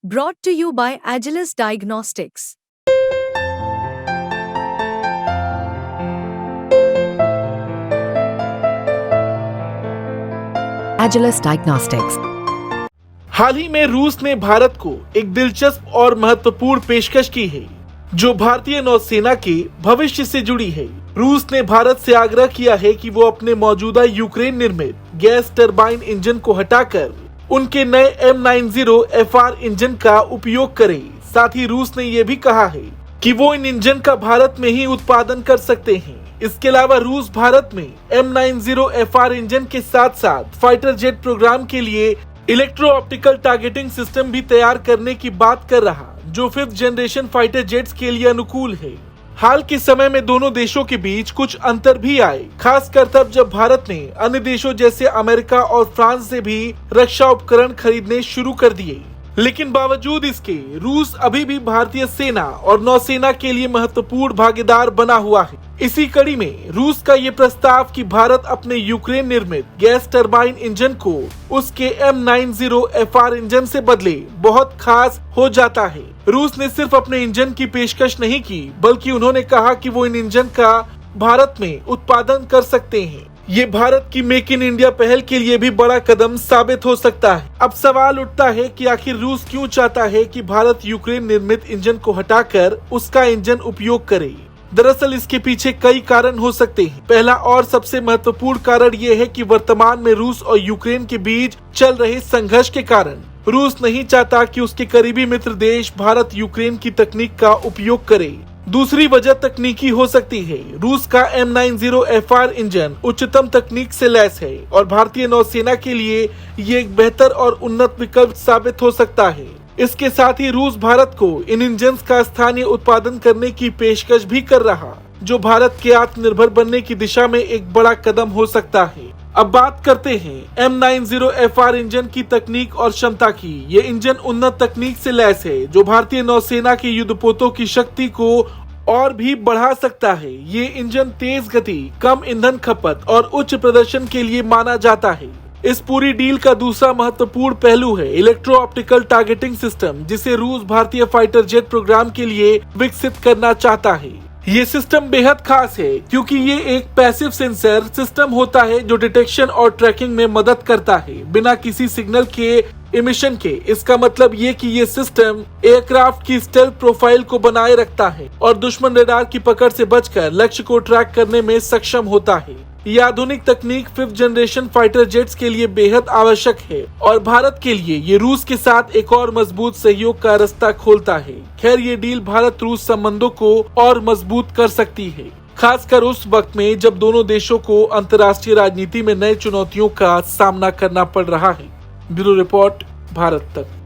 Brought to you by Agilus Diagnostics. Agilus Diagnostics. हाल ही में रूस ने भारत को एक दिलचस्प और महत्वपूर्ण पेशकश की है जो भारतीय नौसेना के भविष्य से जुड़ी है। रूस ने भारत से आग्रह किया है कि वो अपने मौजूदा यूक्रेन निर्मित गैस टरबाइन इंजन को हटाकर उनके नए M90 FR इंजन का उपयोग करे। साथ ही रूस ने यह भी कहा है कि वो इन इंजन का भारत में ही उत्पादन कर सकते हैं। इसके अलावा रूस भारत में M90 FR इंजन के साथ साथ फाइटर जेट प्रोग्राम के लिए इलेक्ट्रो ऑप्टिकल टारगेटिंग सिस्टम भी तैयार करने की बात कर रहा, जो 5th जनरेशन फाइटर जेट्स के लिए अनुकूल है। हाल के समय में दोनों देशों के बीच कुछ अंतर भी आए, खासकर तब जब भारत ने अन्य देशों जैसे अमेरिका और फ्रांस से भी रक्षा उपकरण खरीदने शुरू कर दिए। लेकिन बावजूद इसके रूस अभी भी भारतीय सेना और नौसेना के लिए महत्वपूर्ण भागीदार बना हुआ है। इसी कड़ी में रूस का ये प्रस्ताव कि भारत अपने यूक्रेन निर्मित गैस टरबाइन इंजन को उसके M90 FR इंजन से बदले बहुत खास हो जाता है। रूस ने सिर्फ अपने इंजन की पेशकश नहीं की, बल्कि उन्होंने कहा कि वो इन इंजन का भारत में उत्पादन कर सकते हैं। ये भारत की मेक इन इंडिया पहल के लिए भी बड़ा कदम साबित हो सकता है। अब सवाल उठता है कि आखिर रूस क्यों चाहता है कि भारत यूक्रेन निर्मित इंजन को हटाकर उसका इंजन उपयोग करे। दरअसल इसके पीछे कई कारण हो सकते हैं। पहला और सबसे महत्वपूर्ण कारण ये है कि वर्तमान में रूस और यूक्रेन के बीच चल रहे संघर्ष के कारण रूस नहीं चाहता कि उसके करीबी मित्र देश भारत यूक्रेन की तकनीक का उपयोग करे। दूसरी वजह तकनीकी हो सकती है। रूस का M90 FR इंजन उच्चतम तकनीक से लैस है और भारतीय नौसेना के लिए ये एक बेहतर और उन्नत विकल्प साबित हो सकता है। इसके साथ ही रूस भारत को इन इंजन्स का स्थानीय उत्पादन करने की पेशकश भी कर रहा, जो भारत के आत्मनिर्भर बनने की दिशा में एक बड़ा कदम हो सकता है। अब बात करते हैं M90 FR इंजन की तकनीक और क्षमता की। ये इंजन उन्नत तकनीक से लैस है जो भारतीय नौसेना के युद्धपोतों की शक्ति को और भी बढ़ा सकता है। ये इंजन तेज गति, कम ईंधन खपत और उच्च प्रदर्शन के लिए माना जाता है। इस पूरी डील का दूसरा महत्वपूर्ण पहलू है इलेक्ट्रो ऑप्टिकल टारगेटिंग सिस्टम, जिसे रूस भारतीय फाइटर जेट प्रोग्राम के लिए विकसित करना चाहता है। ये सिस्टम बेहद खास है क्योंकि ये एक पैसिव सेंसर सिस्टम होता है जो डिटेक्शन और ट्रैकिंग में मदद करता है बिना किसी सिग्नल के इमिशन के। इसका मतलब ये कि ये सिस्टम एयरक्राफ्ट की स्टेल्थ प्रोफाइल को बनाए रखता है और दुश्मन रडार की पकड़ से बचकर लक्ष्य को ट्रैक करने में सक्षम होता है। ये आधुनिक तकनीक 5th जनरेशन फाइटर जेट्स के लिए बेहद आवश्यक है और भारत के लिए ये रूस के साथ एक और मजबूत सहयोग का रास्ता खोलता है। खैर, ये डील भारत रूस संबंधों को और मजबूत कर सकती है, खासकर उस वक्त में जब दोनों देशों को अंतर्राष्ट्रीय राजनीति में नई चुनौतियों का सामना करना पड़ रहा है। ब्यूरो रिपोर्ट, भारत तक।